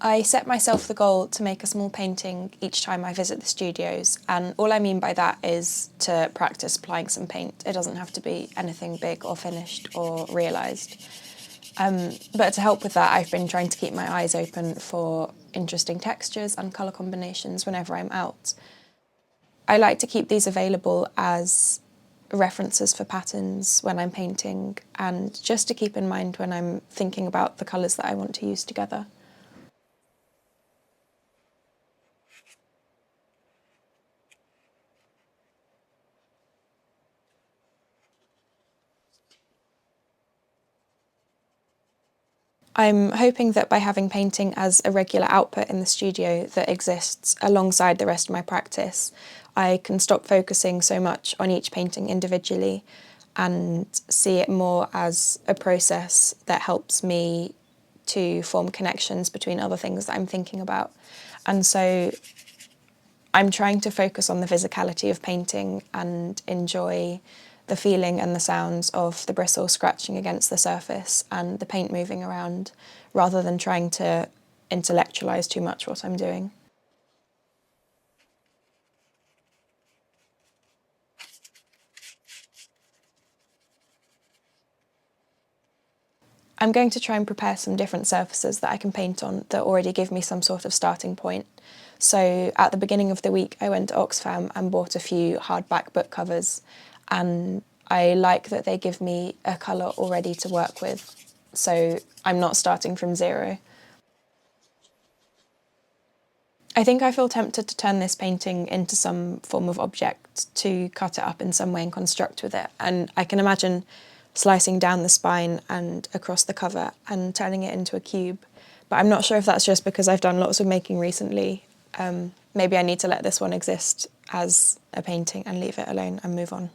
I set myself the goal to make a small painting each time I visit the studios, and all I mean by that is to practice applying some paint. It doesn't have to be anything big or finished or realised. But to help with that, I've been trying to keep my eyes open for interesting textures and colour combinations whenever I'm out. I like to keep these available as references for patterns when I'm painting, and just to keep in mind when I'm thinking about the colours that I want to use together. I'm hoping that by having painting as a regular output in the studio that exists alongside the rest of my practice, I can stop focusing so much on each painting individually and see it more as a process that helps me to form connections between other things that I'm thinking about. And so I'm trying to focus on the physicality of painting and enjoy the feeling and the sounds of the bristle scratching against the surface and the paint moving around, rather than trying to intellectualise too much what I'm doing. I'm going to try and prepare some different surfaces that I can paint on that already give me some sort of starting point. So at the beginning of the week I went to Oxfam and bought a few hardback book covers, and I like that they give me a colour already to work with, so I'm not starting from zero. I think I feel tempted to turn this painting into some form of object, to cut it up in some way and construct with it. And I can imagine slicing down the spine and across the cover and turning it into a cube. But I'm not sure if that's just because I've done lots of making recently. Maybe I need to let this one exist as a painting and leave it alone and move on.